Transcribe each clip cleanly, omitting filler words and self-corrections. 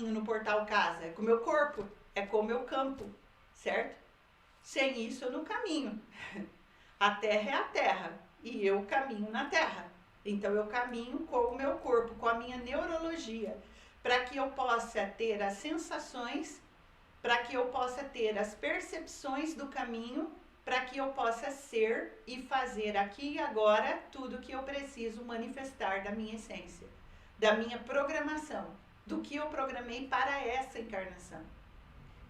caminho no portal casa? É com o meu corpo, é com o meu campo, certo? Sem isso eu não caminho. A terra é a terra e eu caminho na terra. Então eu caminho com o meu corpo, com a minha neurologia, para que eu possa ter as sensações, para que eu possa ter as percepções do caminho, para que eu possa ser e fazer aqui e agora tudo que eu preciso manifestar da minha essência, da minha programação, do que eu programei para essa encarnação.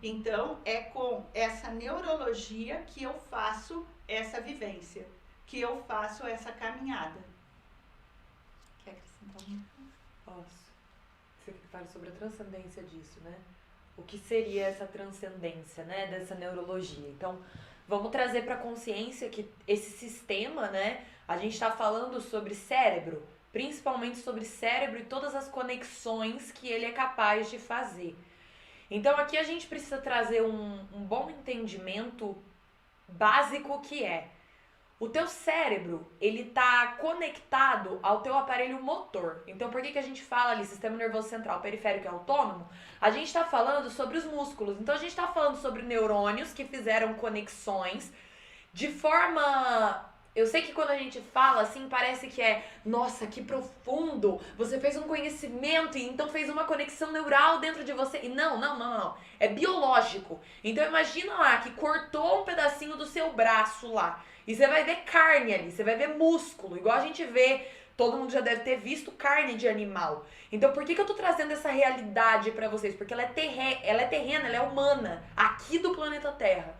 Então, é com essa neurologia que eu faço essa vivência, que eu faço essa caminhada. Quer acrescentar alguma coisa? Posso. Você fala sobre a transcendência disso, né? O que seria essa transcendência, né, dessa neurologia? Então, vamos trazer para a consciência que esse sistema, né, a gente está falando sobre cérebro, principalmente sobre cérebro e todas as conexões que ele é capaz de fazer. Então, aqui a gente precisa trazer um bom entendimento básico que é: o teu cérebro, ele tá conectado ao teu aparelho motor. Então, por que a gente fala ali sistema nervoso central, periférico e autônomo? A gente tá falando sobre os músculos. Então, a gente tá falando sobre neurônios que fizeram conexões de forma... Eu sei que quando a gente fala assim, parece que é, nossa, que profundo, você fez um conhecimento e então fez uma conexão neural dentro de você. E não. É biológico. Então imagina lá que cortou um pedacinho do seu braço lá. E você vai ver carne ali, você vai ver músculo, igual a gente vê, todo mundo já deve ter visto carne de animal. Então por que eu tô trazendo essa realidade pra vocês? Porque ela é terrena, ela é humana, aqui do planeta Terra.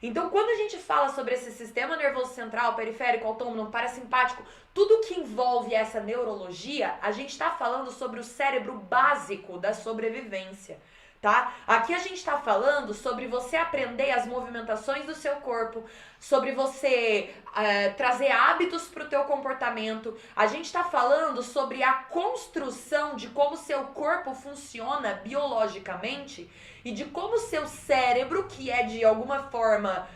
Então, quando a gente fala sobre esse sistema nervoso central, periférico, autônomo, parasimpático, tudo que envolve essa neurologia, a gente está falando sobre o cérebro básico da sobrevivência, tá? Aqui a gente está falando sobre você aprender as movimentações do seu corpo, sobre você trazer hábitos para o teu comportamento. A gente está falando sobre a construção de como seu corpo funciona biologicamente e de como seu cérebro, que é de alguma forma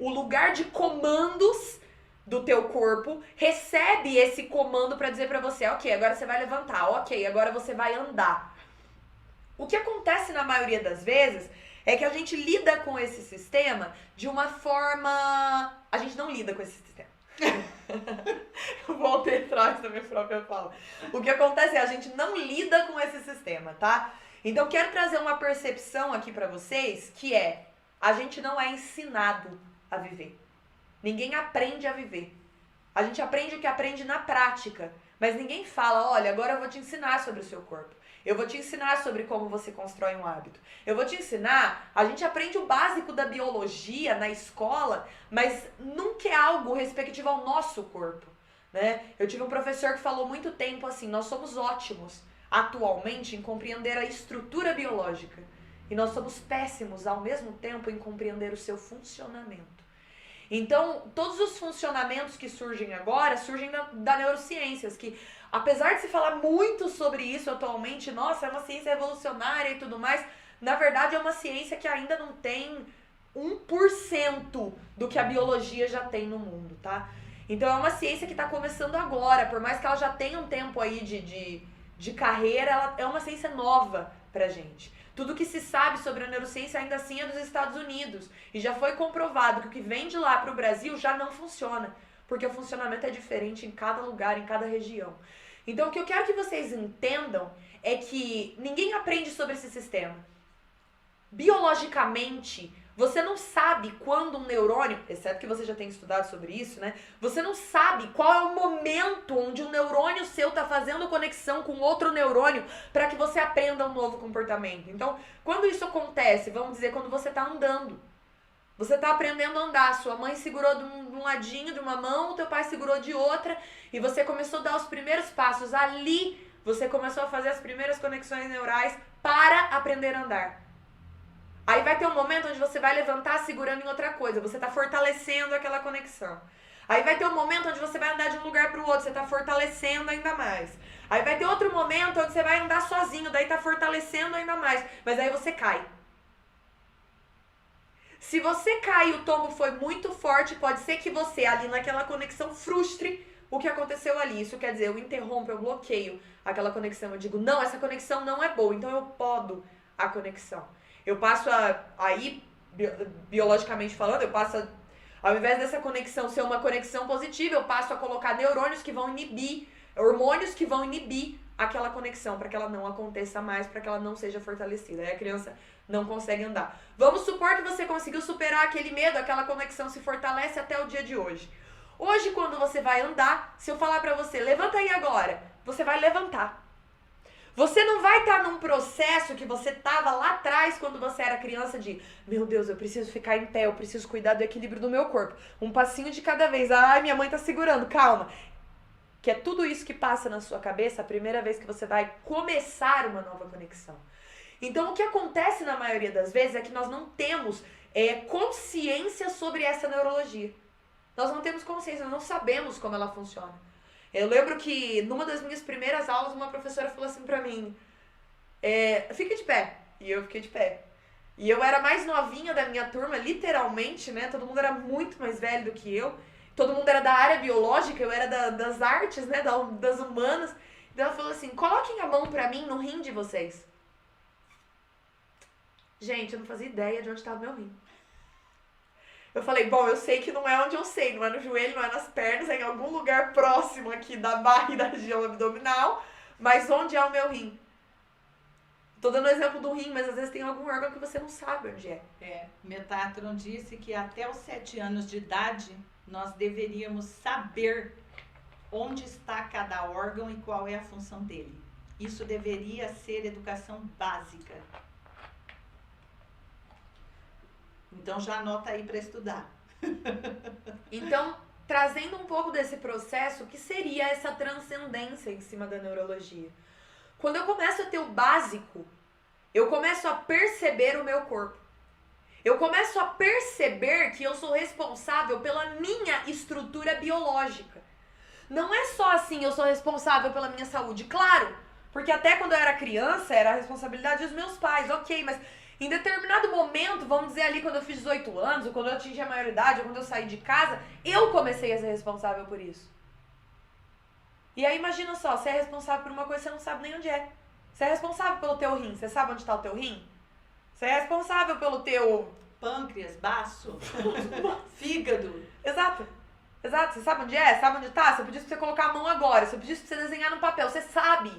o lugar de comandos do teu corpo, recebe esse comando para dizer para você, ok, agora você vai levantar, ok, agora você vai andar. O que acontece na maioria das vezes é que a gente lida com esse sistema de uma forma... A gente não lida com esse sistema. Eu voltei atrás da minha própria fala. O que acontece é a gente não lida com esse sistema, tá? Então, quero trazer uma percepção aqui pra vocês, que é, a gente não é ensinado a viver. Ninguém aprende a viver. A gente aprende o que aprende na prática, mas ninguém fala, olha, agora eu vou te ensinar sobre o seu corpo. Eu vou te ensinar sobre como você constrói um hábito. Eu vou te ensinar, a gente aprende o básico da biologia na escola, mas nunca é algo respectivo ao nosso corpo, né? Eu tive um professor que falou muito tempo assim, nós somos ótimos atualmente em compreender a estrutura biológica e nós somos péssimos ao mesmo tempo em compreender o seu funcionamento. Então, todos os funcionamentos que surgem agora, surgem da neurociências, que apesar de se falar muito sobre isso atualmente, nossa, é uma ciência revolucionária e tudo mais, na verdade é uma ciência que ainda não tem 1% do que a biologia já tem no mundo, tá? Então é uma ciência que está começando agora, por mais que ela já tenha um tempo aí de carreira, ela é uma ciência nova pra gente. Tudo que se sabe sobre a neurociência ainda assim é dos Estados Unidos. E já foi comprovado que o que vem de lá para o Brasil já não funciona. Porque o funcionamento é diferente em cada lugar, em cada região. Então o que eu quero que vocês entendam é que ninguém aprende sobre esse sistema. Biologicamente, você não sabe quando um neurônio, exceto que você já tenha estudado sobre isso, né? Você não sabe qual é o momento onde um neurônio seu está fazendo conexão com outro neurônio para que você aprenda um novo comportamento. Então, quando isso acontece, vamos dizer, quando você está andando, você está aprendendo a andar, sua mãe segurou de um ladinho de uma mão, teu pai segurou de outra, e você começou a dar os primeiros passos. Ali, você começou a fazer as primeiras conexões neurais para aprender a andar. Aí vai ter um momento onde você vai levantar segurando em outra coisa, você está fortalecendo aquela conexão. Aí vai ter um momento onde você vai andar de um lugar para o outro, você está fortalecendo ainda mais. Aí vai ter outro momento onde você vai andar sozinho, daí está fortalecendo ainda mais. Mas aí você cai. Se você cai e o tombo foi muito forte, pode ser que você ali naquela conexão frustre, o que aconteceu ali. Isso quer dizer, eu interrompo, eu bloqueio aquela conexão. Eu digo, não, essa conexão não é boa, então eu podo a conexão. Eu passo aí, biologicamente falando, eu passo, ao invés dessa conexão ser uma conexão positiva, eu passo a colocar neurônios que vão inibir, hormônios que vão inibir aquela conexão, para que ela não aconteça mais, para que ela não seja fortalecida. Aí a criança não consegue andar. Vamos supor que você conseguiu superar aquele medo, aquela conexão se fortalece até o dia de hoje. Hoje, quando você vai andar, se eu falar pra você, levanta aí agora, você vai levantar. Você não vai estar num processo que você estava lá atrás quando você era criança de, meu Deus, eu preciso ficar em pé, eu preciso cuidar do equilíbrio do meu corpo. Um passinho de cada vez. Ai, minha mãe tá segurando, calma. Que é tudo isso que passa na sua cabeça a primeira vez que você vai começar uma nova conexão. Então, o que acontece na maioria das vezes é que nós não temos consciência sobre essa neurologia. Nós não temos consciência, nós não sabemos como ela funciona. Eu lembro que numa das minhas primeiras aulas, uma professora falou assim pra mim, fica de pé. E eu fiquei de pé. E eu era mais novinha da minha turma, literalmente, né? Todo mundo era muito mais velho do que eu. Todo mundo era da área biológica, eu era das artes, né? Das humanas. Então ela falou assim, coloquem a mão pra mim no rim de vocês. Gente, eu não fazia ideia de onde estava o meu rim. Eu falei, bom, eu sei que não é onde eu sei, não é no joelho, não é nas pernas, é em algum lugar próximo aqui da barra e da região abdominal, mas onde é o meu rim? Tô dando o exemplo do rim, mas às vezes tem algum órgão que você não sabe onde é. Metatron disse que até os 7 anos de idade, nós deveríamos saber onde está cada órgão e qual é a função dele. Isso deveria ser educação básica. Então já anota aí para estudar. Então, trazendo um pouco desse processo, o que seria essa transcendência em cima da neurologia? Quando eu começo a ter o básico, eu começo a perceber o meu corpo. Eu começo a perceber que eu sou responsável pela minha estrutura biológica. Não é só assim, eu sou responsável pela minha saúde. Claro, porque até quando eu era criança, era a responsabilidade dos meus pais, ok, mas em determinado momento, vamos dizer ali quando eu fiz 18 anos, ou quando eu atingi a maioridade, ou quando eu saí de casa, eu comecei a ser responsável por isso. E aí imagina só, você é responsável por uma coisa que você não sabe nem onde é. Você é responsável pelo teu rim, você sabe onde está o teu rim? Você é responsável pelo teu pâncreas, baço, fígado. Exato. Você sabe onde é? Sabe onde tá? Se eu pedisse pra você colocar a mão agora, se eu pedisse pra você desenhar no papel, você sabe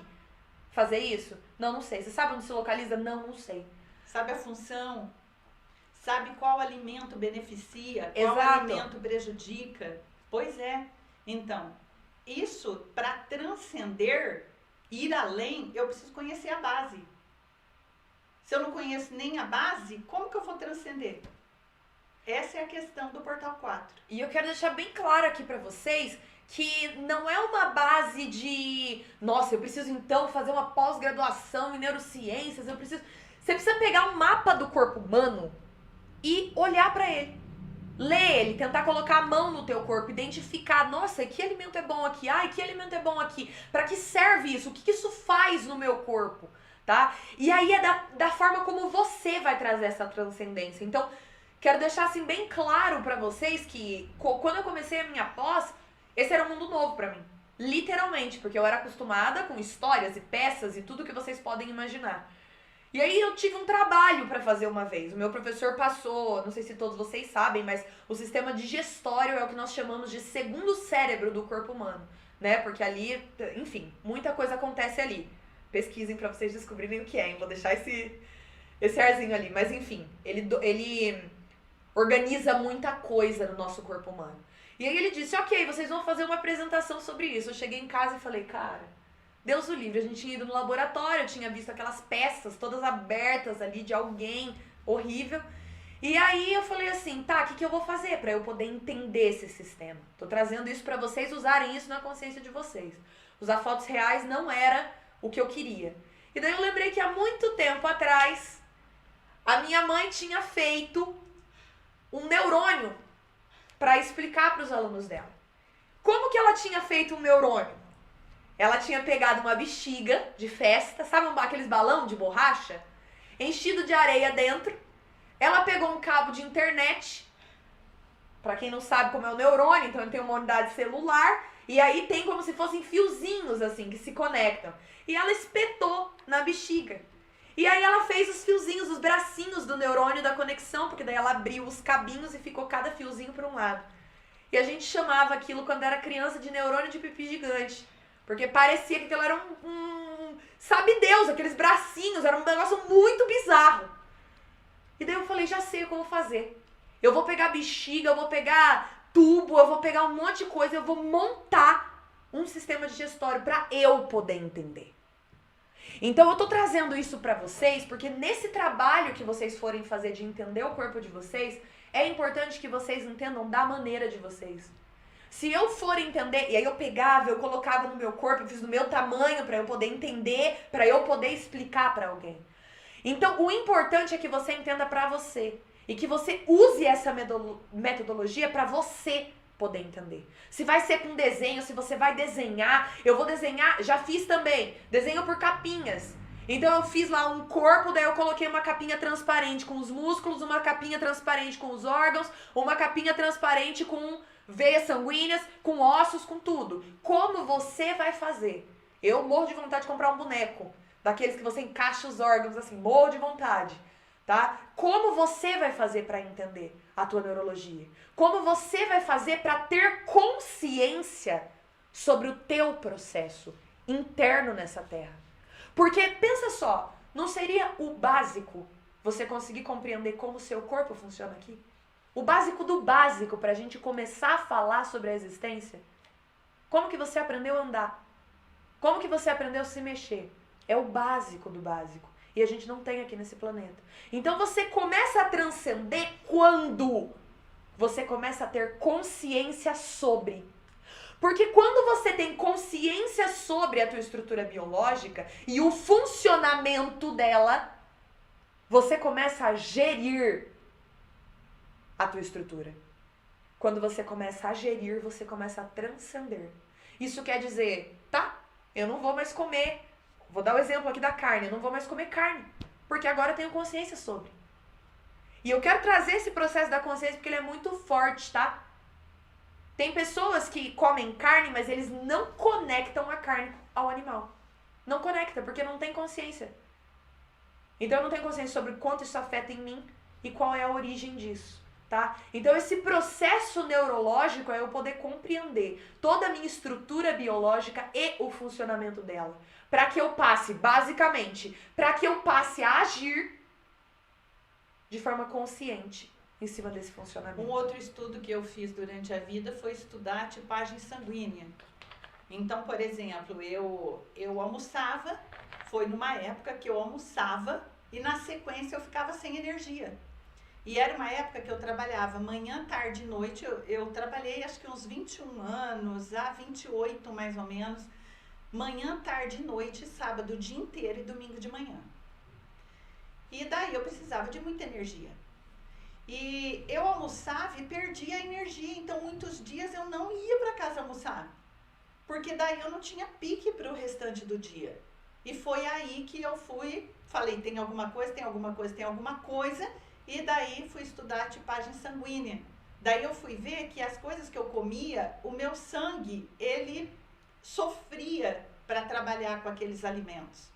fazer isso? Não sei. Você sabe onde se localiza? Não sei. Sabe a função? Sabe qual alimento beneficia? Exato. Qual alimento prejudica? Pois é. Então, isso para transcender, ir além, eu preciso conhecer a base. Se eu não conheço nem a base, como que eu vou transcender? Essa é a questão do Portal 4. E eu quero deixar bem claro aqui pra vocês que não é uma base de, nossa, eu preciso então fazer uma pós-graduação em neurociências, Você precisa pegar um mapa do corpo humano e olhar pra ele. Ler ele, tentar colocar a mão no teu corpo, identificar, nossa, que alimento é bom aqui? Ai, que alimento é bom aqui? Pra que serve isso? O que isso faz no meu corpo? Tá? E aí é da forma como você vai trazer essa transcendência. Então, quero deixar assim bem claro pra vocês que quando eu comecei a minha pós, esse era um mundo novo pra mim. Literalmente, porque eu era acostumada com histórias e peças e tudo que vocês podem imaginar. E aí eu tive um trabalho pra fazer uma vez. O meu professor passou, não sei se todos vocês sabem, mas o sistema digestório é o que nós chamamos de segundo cérebro do corpo humano, né? Porque ali, enfim, muita coisa acontece ali. Pesquisem pra vocês descobrirem o que é, hein? Vou deixar esse arzinho ali. Mas enfim, ele organiza muita coisa no nosso corpo humano. E aí ele disse, ok, vocês vão fazer uma apresentação sobre isso. Eu cheguei em casa e falei, cara, Deus o livre, a gente tinha ido no laboratório, eu tinha visto aquelas peças todas abertas ali de alguém horrível. E aí eu falei assim, tá, o que eu vou fazer pra eu poder entender esse sistema? Tô trazendo isso pra vocês usarem isso na consciência de vocês. Usar fotos reais não era o que eu queria. E daí eu lembrei que há muito tempo atrás, a minha mãe tinha feito um neurônio para explicar para os alunos dela. Como que ela tinha feito um neurônio? Ela tinha pegado uma bexiga de festa, sabe aqueles balão de borracha? Enchido de areia dentro. Ela pegou um cabo de internet, para quem não sabe como é o neurônio, então ele tem uma unidade celular, E aí tem como se fossem fiozinhos, assim, que se conectam. E ela espetou na bexiga. E aí ela fez os fiozinhos, os bracinhos do neurônio da conexão, porque daí ela abriu os cabinhos e ficou cada fiozinho para um lado. E a gente chamava aquilo, quando era criança, de neurônio de pipi gigante. Porque parecia que aquilo era sabe Deus, aqueles bracinhos, era um negócio muito bizarro. E daí eu falei, já sei o que eu vou fazer. Eu vou pegar bexiga, eu vou pegar tubo, eu vou pegar um monte de coisa, eu vou montar um sistema digestório para eu poder entender. Então eu tô trazendo isso pra vocês, porque nesse trabalho que vocês forem fazer de entender o corpo de vocês, é importante que vocês entendam da maneira de vocês. Se eu for entender, e aí eu pegava, eu colocava no meu corpo, eu fiz do meu tamanho pra eu poder entender, pra eu poder explicar pra alguém. Então o importante é que você entenda pra você e que você use essa metodologia pra você poder entender. Se vai ser com desenho, se você vai desenhar, eu vou desenhar, já fiz também, desenho por capinhas. Então eu fiz lá um corpo, daí eu coloquei uma capinha transparente com os músculos, uma capinha transparente com os órgãos, uma capinha transparente com veias sanguíneas, com ossos, com tudo. Como você vai fazer? Eu morro de vontade de comprar um boneco, daqueles que você encaixa os órgãos assim, morro de vontade, tá? Como você vai fazer para entender a tua neurologia? Como você vai fazer para ter consciência sobre o teu processo interno nessa terra? Porque, pensa só, não seria o básico você conseguir compreender como o seu corpo funciona aqui? O básico do básico para a gente começar a falar sobre a existência? Como que você aprendeu a andar? Como que você aprendeu a se mexer? É o básico do básico. E a gente não tem aqui nesse planeta. Então você começa a transcender quando você começa a ter consciência sobre. Porque quando você tem consciência sobre a tua estrutura biológica e o funcionamento dela, você começa a gerir a tua estrutura. Quando você começa a gerir, você começa a transcender. Isso quer dizer, tá, eu não vou mais comer, vou dar o exemplo aqui da carne, eu não vou mais comer carne, porque agora eu tenho consciência sobre. E eu quero trazer esse processo da consciência porque ele é muito forte, tá? Tem pessoas que comem carne, mas eles não conectam a carne ao animal. Não conecta, porque não tem consciência. Então eu não tenho consciência sobre o quanto isso afeta em mim e qual é a origem disso, tá? Então esse processo neurológico é eu poder compreender toda a minha estrutura biológica e o funcionamento dela. Para que eu passe, basicamente, para que eu passe a agir de forma consciente em cima desse funcionamento. Um outro estudo que eu fiz durante a vida foi estudar a tipagem sanguínea. Então, por exemplo, eu almoçava, foi numa época que eu almoçava e na sequência eu ficava sem energia. E era uma época que eu trabalhava manhã, tarde e noite. Eu trabalhei acho que uns 21 anos, a 28 mais ou menos. Manhã, tarde e noite, sábado o dia inteiro e domingo de manhã. E daí eu precisava de muita energia. E eu almoçava e perdia a energia, então muitos dias eu não ia para casa almoçar, porque daí eu não tinha pique para o restante do dia. E foi aí que eu falei, tem alguma coisa, e daí fui estudar a tipagem sanguínea. Daí eu fui ver que as coisas que eu comia, o meu sangue, ele sofria para trabalhar com aqueles alimentos.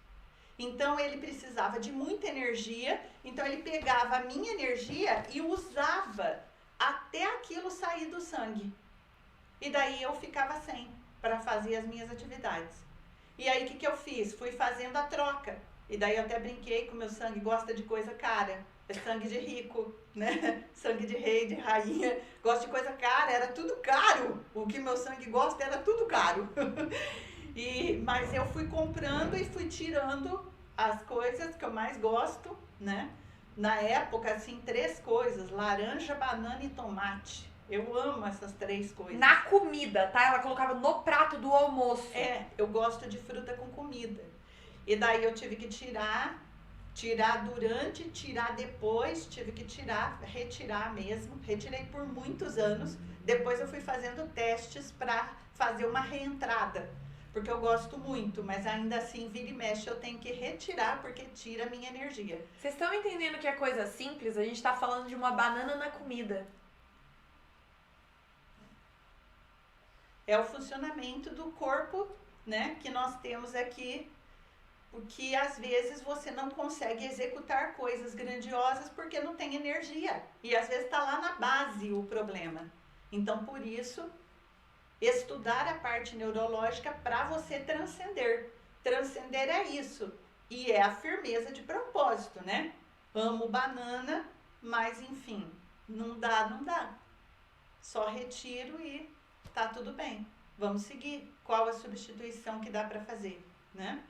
Então ele precisava de muita energia, então ele pegava a minha energia e usava até aquilo sair do sangue. E daí eu ficava sem para fazer as minhas atividades. E aí o que eu fiz? Fui fazendo a troca. E daí eu até brinquei que o meu sangue gosta de coisa cara. É sangue de rico, né? Sangue de rei, de rainha. Gosta de coisa cara, era tudo caro. O que meu sangue gosta era tudo caro. Mas eu fui comprando e fui tirando as coisas que eu mais gosto, né? Na época, assim, 3 coisas: laranja, banana e tomate. Eu amo essas 3 coisas. Na comida, tá? Ela colocava no prato do almoço. Eu gosto de fruta com comida. E daí eu tive que tirar durante, tirar depois, tive que retirar mesmo. Retirei por muitos anos. Depois eu fui fazendo testes para fazer uma reentrada. Porque eu gosto muito, mas ainda assim, vira e mexe, eu tenho que retirar, porque tira a minha energia. Vocês estão entendendo que é coisa simples? A gente tá falando de uma banana na comida. É o funcionamento do corpo, né, que nós temos aqui, porque às vezes você não consegue executar coisas grandiosas porque não tem energia. E às vezes está lá na base o problema. Então, por isso, estudar a parte neurológica para você transcender. Transcender é isso. E é a firmeza de propósito, né? Amo banana, mas enfim, não dá, não dá. Só retiro e tá tudo bem. Vamos seguir. Qual a substituição que dá para fazer, né?